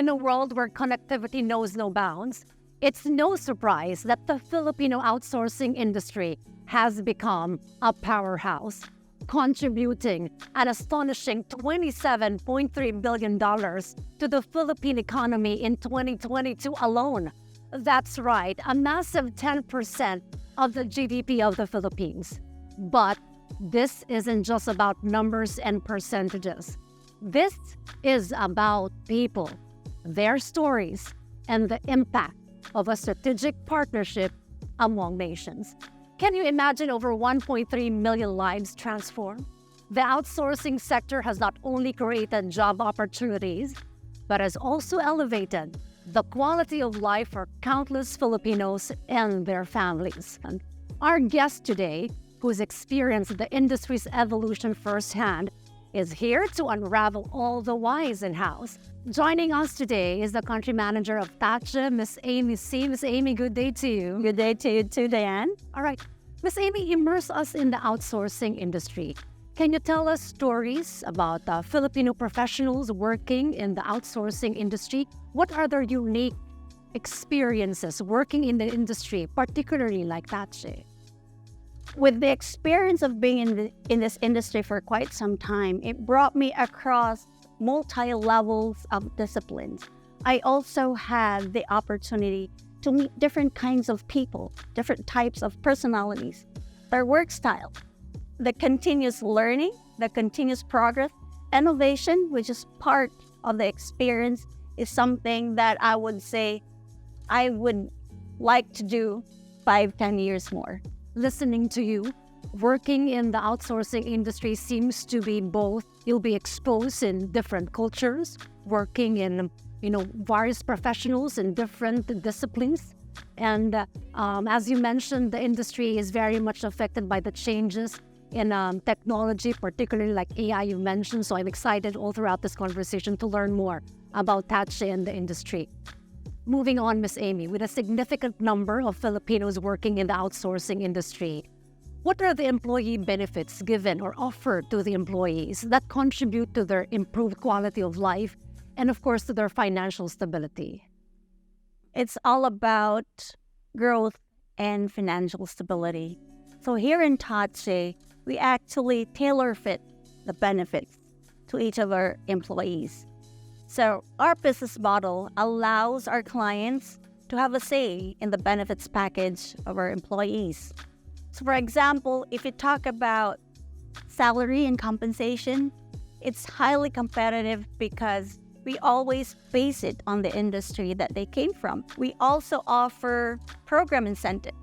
In a world where connectivity knows no bounds, it's no surprise that the Filipino outsourcing industry has become a powerhouse, contributing an astonishing $27.3 billion to the Philippine economy in 2022 alone. That's right, a massive 10% of the GDP of the Philippines. But this isn't just about numbers and percentages. This is about people, their stories, and the impact of a strategic partnership among nations. Can you imagine over 1.3 million lives transformed? The outsourcing sector has not only created job opportunities, but has also elevated the quality of life for countless Filipinos and their families. And our guest today, who's experienced the industry's evolution firsthand, is here to unravel all the whys in-house. Joining us today is the country manager of Tahche, Miss Amy C. Miss Amy, good day to you. Good day to you too, Diane. All right. Miss Amy, immerse us in the outsourcing industry. Can you tell us stories about Filipino professionals working in the outsourcing industry? What are their unique experiences working in the industry, particularly like Tahche? With the experience of being in this industry for quite some time, it brought me across multi-levels of disciplines. I also had the opportunity to meet different kinds of people, different types of personalities, their work style, the continuous learning, the continuous progress, innovation, which is part of the experience, is something that I would say I would like to do 5-10 years more. Listening to you, working in the outsourcing industry seems to be both. You'll be exposed in different cultures, working in various professionals in different disciplines. And as you mentioned, the industry is very much affected by the changes in technology, particularly like AI you mentioned. So I'm excited all throughout this conversation to learn more about Tahche and the industry. Moving on, Miss Amy, with a significant number of Filipinos working in the outsourcing industry, what are the employee benefits given or offered to the employees that contribute to their improved quality of life and, of course, to their financial stability? It's all about growth and financial stability. So here in Tahche, we actually tailor-fit the benefits to each of our employees. So our business model allows our clients to have a say in the benefits package of our employees. So for example, if you talk about salary and compensation, it's highly competitive because we always base it on the industry that they came from. We also offer program incentive.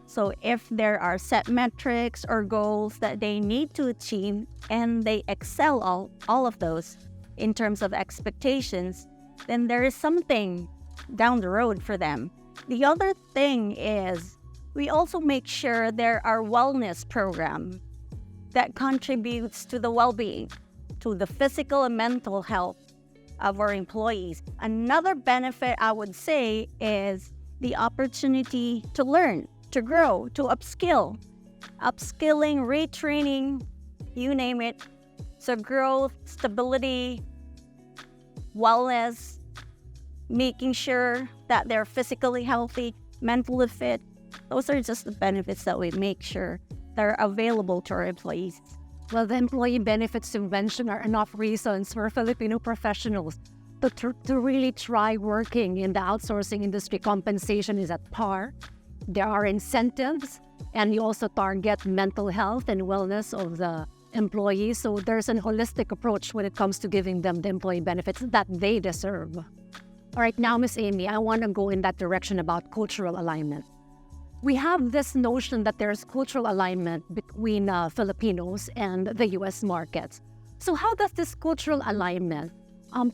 So if there are set metrics or goals that they need to achieve and they excel all of those in terms of expectations, then there is something down the road for them. The other thing is we also make sure there are wellness programs that contributes to the well-being, to the physical and mental health of our employees. Another benefit I would say is the opportunity to learn, to grow, to upskilling, retraining, you name it. So growth, stability, wellness, making sure that they're physically healthy, mentally fit. Those are just the benefits that we make sure they're available to our employees. Well, the employee benefits you mentioned are enough reasons for Filipino professionals to really try working in the outsourcing industry. Compensation is at par. There are incentives, and you also target mental health and wellness of the employees. So there's an holistic approach when it comes to giving them the employee benefits that they deserve. All right, now, Miss Amy, I want to go in that direction about cultural alignment. We have this notion that there's cultural alignment between Filipinos and the U.S. markets. So how does this cultural alignment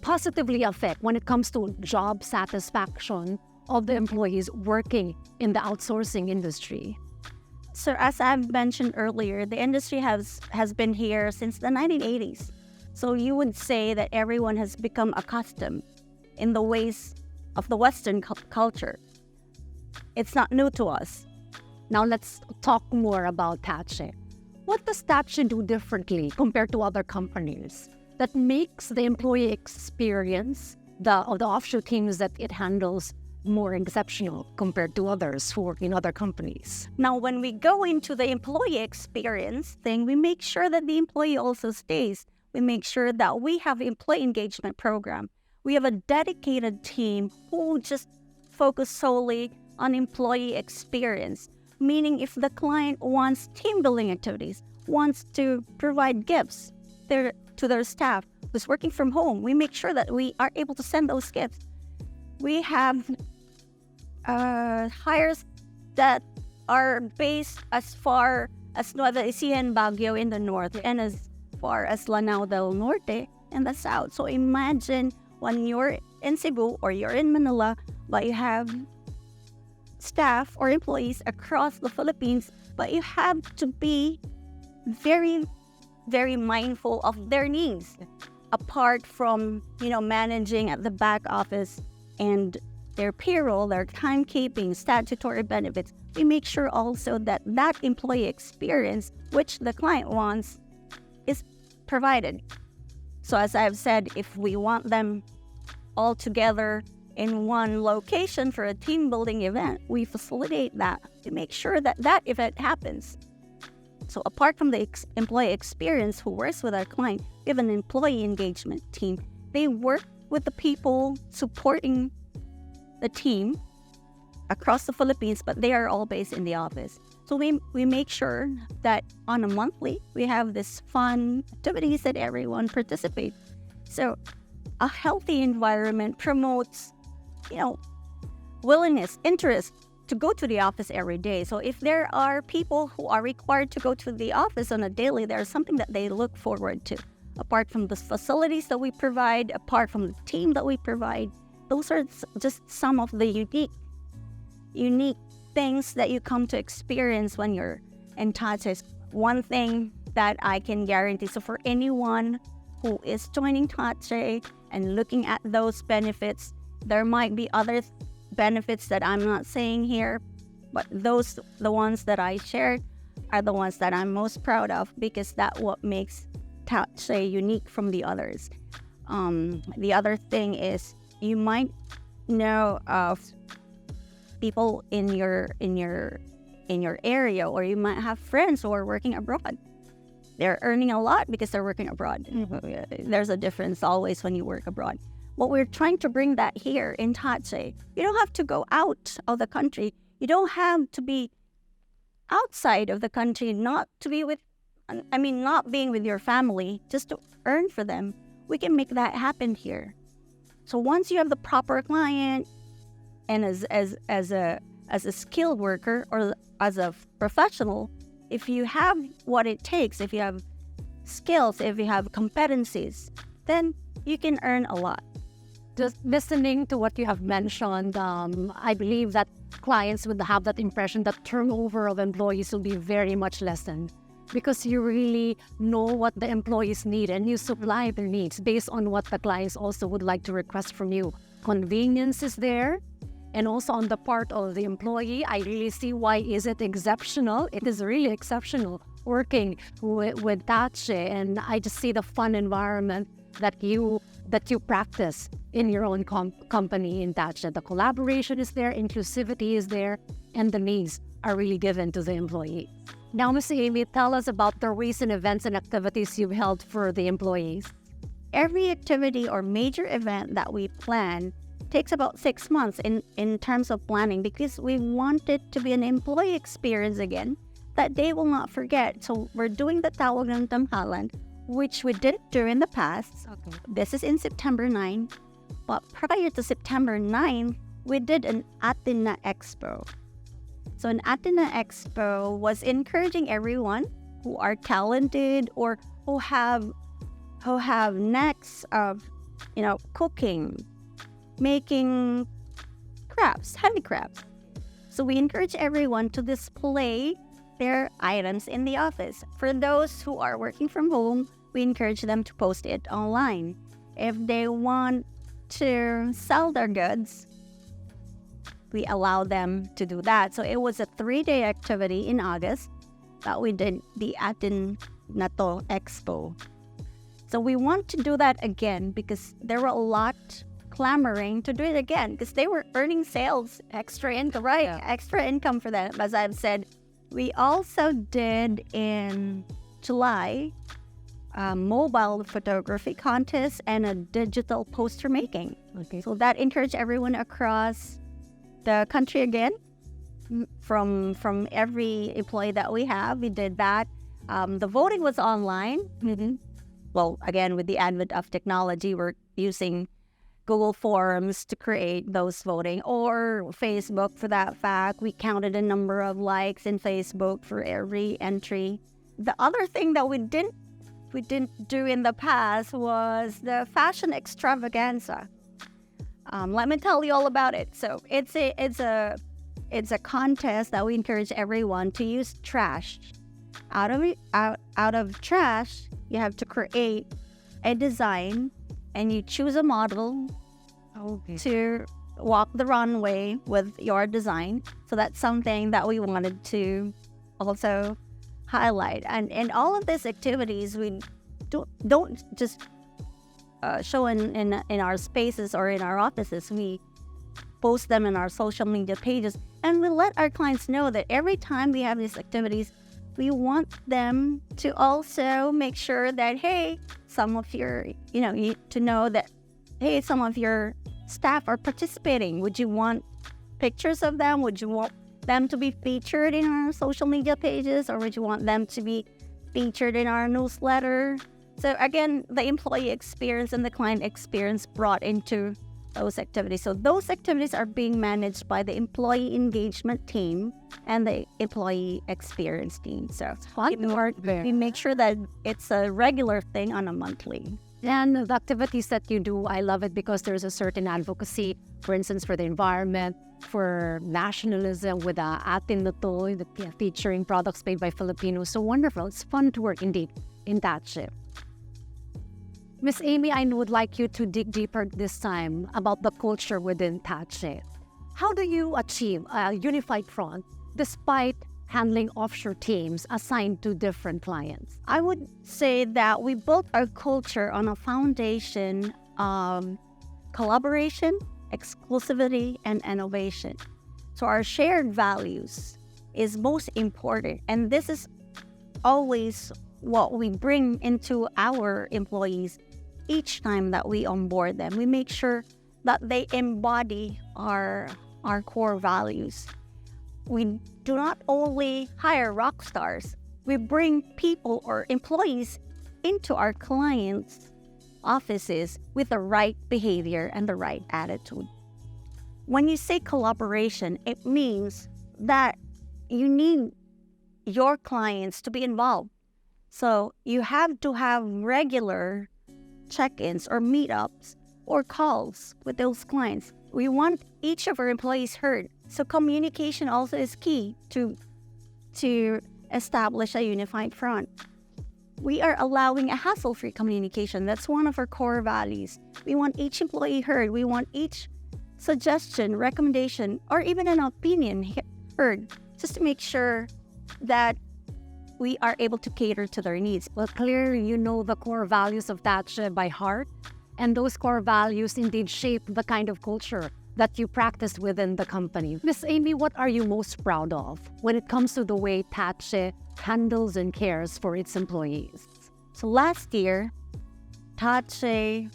positively affect when it comes to job satisfaction of the employees working in the outsourcing industry? So as I've mentioned earlier, the industry has been here since the 1980s. So you would say that everyone has become accustomed in the ways of the Western culture. It's not new to us. Now let's talk more about Tahche. What does Tahche do differently compared to other companies that makes the employee experience the offshoot teams that it handles more exceptional compared to others who work in other companies. Now, when we go into the employee experience thing, we make sure that the employee also stays. We make sure that we have employee engagement program. We have a dedicated team who just focus solely on employee experience, meaning if the client wants team building activities, wants to provide gifts to their staff who's working from home, we make sure that we are able to send those gifts. We have hires that are based as far as Nueva Ecija and Baguio in the north and as far as Lanao del Norte in the south. So imagine when you're in Cebu or you're in Manila, but you have staff or employees across the Philippines, but you have to be very, very mindful of their needs. Apart from, managing at the back office and their payroll, their timekeeping, statutory benefits, we make sure also that that employee experience, which the client wants, is provided. So as I've said, if we want them all together in one location for a team building event, we facilitate that to make sure that that event happens. So apart from the employee experience who works with our client, we have an employee engagement team. They work with the people supporting the team across the Philippines, but they are all based in the office. So we make sure that on a monthly, we have this fun activities that everyone participates. So a healthy environment promotes, willingness, interest to go to the office every day. So if there are people who are required to go to the office on a daily, there's something that they look forward to. Apart from the facilities that we provide, apart from the team that we provide, those are just some of the unique things that you come to experience when you're in Tahche. One thing that I can guarantee, so for anyone who is joining Tahche and looking at those benefits, there might be other benefits that I'm not saying here, but the ones that I shared are the ones that I'm most proud of, because that's what makes Tahche unique from the others. The other thing is, you might know of people in your area, or you might have friends who are working abroad. They're earning a lot because they're working abroad. There's a difference always when you work abroad. What we're trying to bring that here in Tahche, you don't have to go out of the country. You don't have to be outside of the country, not being with your family, just to earn for them. We can make that happen here. So once you have the proper client, and as a skilled worker or as a professional, if you have what it takes, if you have skills, if you have competencies, then you can earn a lot. Just listening to what you have mentioned, I believe that clients would have that impression that turnover of employees will be very much lessened, because you really know what the employees need and you supply their needs based on what the clients also would like to request from you. Convenience is there. And also on the part of the employee, I really see why is it exceptional. It is really exceptional working with Tahche, and I just see the fun environment that you practice in your own company in Tahche. The collaboration is there, inclusivity is there, and the needs are really given to the employee. Now, Ms. Amy, tell us about the recent events and activities you've held for the employees. Every activity or major event that we plan takes about 6 months in terms of planning, because we want it to be an employee experience again that they will not forget. So we're doing the Tawag ng Tamhalan, which we did during the past. Okay. This is in September 9. But prior to September 9, we did an Atina Expo. So an Atina Expo was encouraging everyone who are talented or who have necks of, cooking, making crafts, handicrafts. So we encourage everyone to display their items in the office. For those who are working from home, we encourage them to post it online. If they want to sell their goods, we allow them to do that. So it was a 3-day activity in August that we did the Atin Nato Expo. So we want to do that again because there were a lot clamoring to do it again because they were earning sales, extra income, right? Yeah. Extra income for them. As I've said, we also did in July mobile photography contest and a digital poster making. Okay. So that encouraged everyone across the country again. From every employee that we have, we did that. The voting was online. Well, again, with the advent of technology, we're using Google Forms to create those voting, or Facebook for that fact. We counted a number of likes in Facebook for every entry. The other thing that we didn't do in the past was the fashion extravaganza. Let me tell you all about it. So it's a contest that we encourage everyone to use trash. Out of trash, you have to create a design, and you choose a model to walk the runway with your design. So that's something that we wanted to also highlight. And all of these activities, we don't just show in our spaces or in our offices. We post them in our social media pages, and we let our clients know that every time we have these activities, we want them to also make sure that, hey, some of your, to know that, hey, some of your staff are participating. Would you want pictures of them? Would you want them to be featured in our social media pages, or would you want them to be featured in our newsletter? So again, the employee experience and the client experience brought into those activities. So those activities are being managed by the employee engagement team and the employee experience team. So we make sure that it's a regular thing on a monthly. And the activities that you do, I love it because there's a certain advocacy, for instance, for the environment, for nationalism with Atin na To, featuring products made by Filipinos. So wonderful. It's fun to work indeed in Tahche. Miss Amy, I would like you to dig deeper this time about the culture within Tahche. How do you achieve a unified front despite handling offshore teams assigned to different clients? I would say that we built our culture on a foundation of collaboration, exclusivity, and innovation. So our shared values is most important, and this is always what we bring into our employees each time that we onboard them. We make sure that they embody our core values. We do not only hire rock stars, we bring people or employees into our clients' offices with the right behavior and the right attitude. When you say collaboration, it means that you need your clients to be involved. So you have to have regular check-ins or meetups or calls with those clients. We want each of our employees heard. So communication also is key to establish a unified front. We are allowing a hassle-free communication. That's one of our core values. We want each employee heard. We want each suggestion, recommendation, or even an opinion heard, just to make sure that we are able to cater to their needs. Well, clearly, you know the core values of Tahche by heart, and those core values indeed shape the kind of culture that you practice within the company. Miss Amy, what are you most proud of when it comes to the way Tahche handles and cares for its employees? So last year, Tahche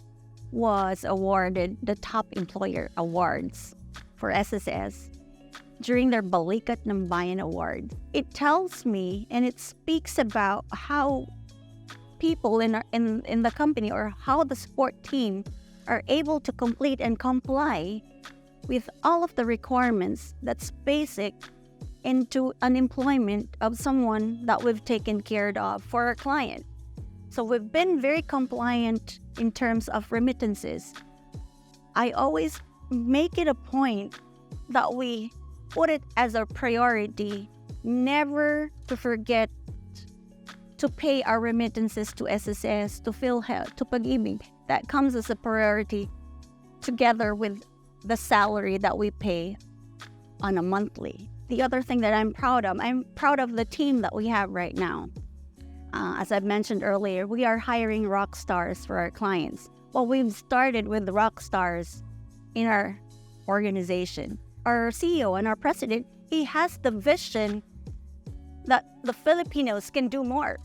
was awarded the Top Employer Awards for SSS during their Balikat ng Bayan Award. It tells me and it speaks about how people in the company, or how the support team, are able to complete and comply with all of the requirements that's basic into an employment of someone that we've taken care of for our client. So we've been very compliant in terms of remittances. I always make it a point that we put it as a priority, never to forget to pay our remittances to SSS, to PhilHealth, to Pag-ibig. That comes as a priority together with the salary that we pay on a monthly. The other thing that I'm proud of the team that we have right now. As I've mentioned earlier, we are hiring rock stars for our clients. Well, we've started with the rock stars in our organization. Our CEO and our president, he has the vision that the Filipinos can do more.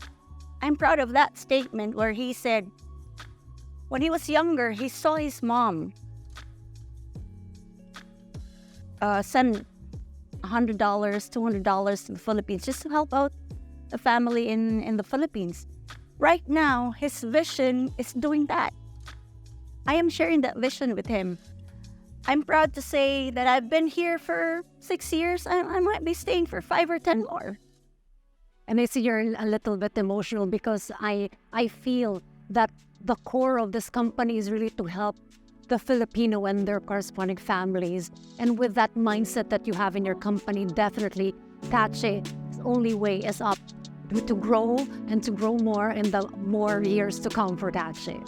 I'm proud of that statement where he said, when he was younger, he saw his mom send $100, $200 to the Philippines just to help out the family in the Philippines. Right now, his vision is doing that. I am sharing that vision with him. I'm proud to say that I've been here for 6 years. I might be staying for 5 or 10 more. And I see you're a little bit emotional because I feel that the core of this company is really to help the Filipino and their corresponding families. And with that mindset that you have in your company, definitely Tahche's only way is up to grow and to grow more in the more years to come for Tahche.